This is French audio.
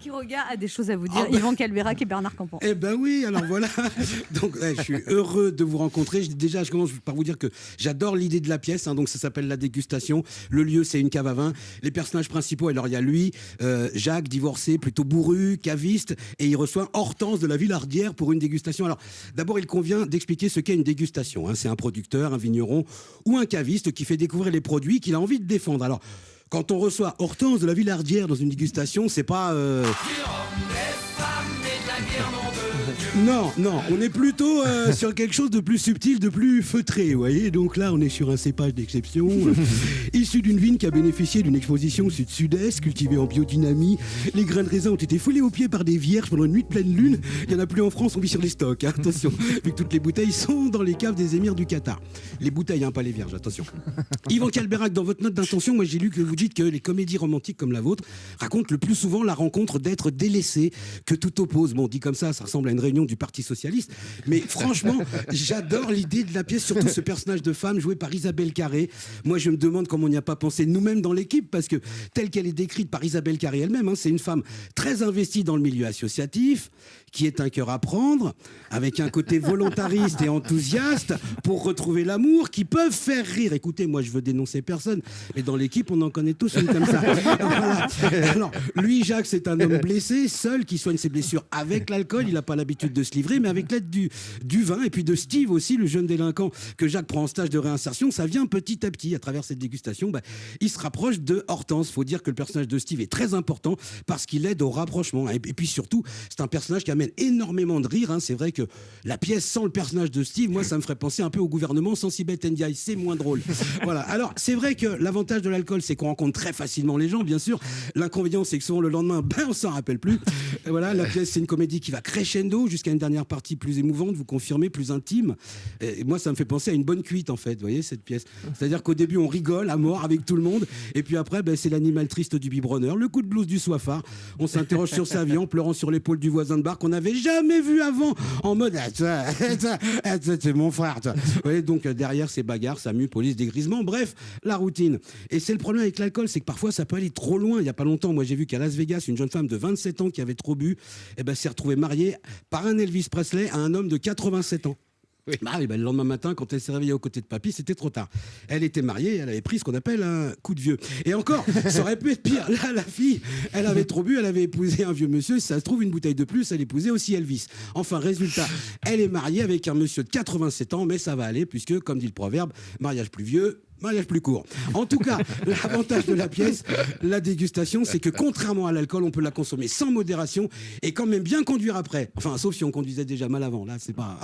Quiroga a des choses à vous dire. Yvan Calvérac et Bernard Campan. Eh ben oui, alors voilà. Donc, je suis heureux de vous rencontrer. Déjà, je commence par vous dire que j'adore l'idée de la pièce. Donc, ça s'appelle La Dégustation. Le lieu, c'est une cave à vin. Les personnages principaux, alors il y a lui, Jacques, divorcé, plutôt bourru, caviste, et il reçoit Hortense de la Villardière pour une dégustation. Alors, d'abord, il convient d'expliquer ce qu'est une dégustation. C'est un producteur, un vigneron ou un caviste qui fait découvrir les produits qu'il a envie de défendre. Alors, quand on reçoit Hortense de la Villardière dans une dégustation, c'est pas... Non, on est plutôt sur quelque chose de plus subtil, de plus feutré, vous voyez. Donc là, on est sur un cépage d'exception, issu d'une vigne qui a bénéficié d'une exposition sud-sud-est, cultivée en biodynamie. Les grains de raisin ont été foulés aux pieds par des vierges pendant une nuit de pleine lune. Il n'y en a plus en France, on vit sur les stocks, hein. Attention, vu que toutes les bouteilles sont dans les caves des émirs du Qatar. Les bouteilles, hein, pas les vierges, attention. Yvan Calvérac, dans votre note d'intention, moi j'ai lu que vous dites que les comédies romantiques comme la vôtre racontent le plus souvent la rencontre d'êtres délaissés que tout oppose. Bon, dit comme ça ressemble à une réunion du Parti Socialiste. Mais franchement, j'adore l'idée de la pièce, surtout ce personnage de femme joué par Isabelle Carré. Moi, je me demande comment on n'y a pas pensé nous-mêmes dans l'équipe, parce que telle qu'elle est décrite par Isabelle Carré elle-même, c'est une femme très investie dans le milieu associatif, qui est un cœur à prendre, avec un côté volontariste et enthousiaste pour retrouver l'amour, qui peuvent faire rire. Écoutez, moi, je veux dénoncer personne, mais dans l'équipe, on en connaît tous une comme ça. Voilà. Alors, lui, Jacques, c'est un homme blessé, seul, qui soigne ses blessures avec l'alcool. Il n'a pas l'habitude de se livrer, mais avec l'aide du vin, et puis de Steve aussi, le jeune délinquant que Jacques prend en stage de réinsertion. Ça vient petit à petit, à travers cette dégustation, il se rapproche de Hortense. Il faut dire que le personnage de Steve est très important, parce qu'il aide au rapprochement. Et puis surtout, c'est un personnage qui amène énormément de rire. C'est vrai que la pièce sans le personnage de Steve, moi, ça me ferait penser un peu au gouvernement sans Sibeth Ndiaye. C'est moins drôle. Voilà. Alors, c'est vrai que l'avantage de l'alcool, c'est qu'on rencontre très facilement les gens, bien sûr. L'inconvénient, c'est que souvent, le lendemain, on s'en rappelle plus. Et voilà, la pièce, c'est une comédie qui va crescendo jusqu'à une dernière partie plus émouvante, vous confirmez, plus intime. Et moi, ça me fait penser à une bonne cuite, en fait, vous voyez, cette pièce. C'est-à-dire qu'au début, on rigole à mort avec tout le monde. Et puis après, c'est l'animal triste du biberonner, le coup de blues du soifard. On s'interroge sur sa vie en pleurant sur l'épaule du voisin de bar qu'on n'avait jamais vu avant, en mode c'est mon frère. Vous voyez, donc derrière, c'est bagarre, ça mue, police, dégrisement, bref, la routine. Et c'est le problème avec l'alcool, c'est que parfois ça peut aller trop loin. Il n'y a pas longtemps, moi j'ai vu qu'à Las Vegas, une jeune femme de 27 ans qui avait trop bu, s'est retrouvée mariée par un Elvis Presley à un homme de 87 ans. Oui. Le lendemain matin, quand elle s'est réveillée aux côtés de papy, c'était trop tard. Elle était mariée, elle avait pris ce qu'on appelle un coup de vieux. Et encore, ça aurait pu être pire. Là, la fille, elle avait trop bu, elle avait épousé un vieux monsieur. Si ça se trouve, une bouteille de plus, elle épousait aussi Elvis. Enfin, résultat, elle est mariée avec un monsieur de 87 ans, mais ça va aller, puisque, comme dit le proverbe, mariage plus vieux, mariage plus court. En tout cas, l'avantage de la pièce, la dégustation, c'est que contrairement à l'alcool, on peut la consommer sans modération et quand même bien conduire après. Enfin, sauf si on conduisait déjà mal avant. Là, c'est pas...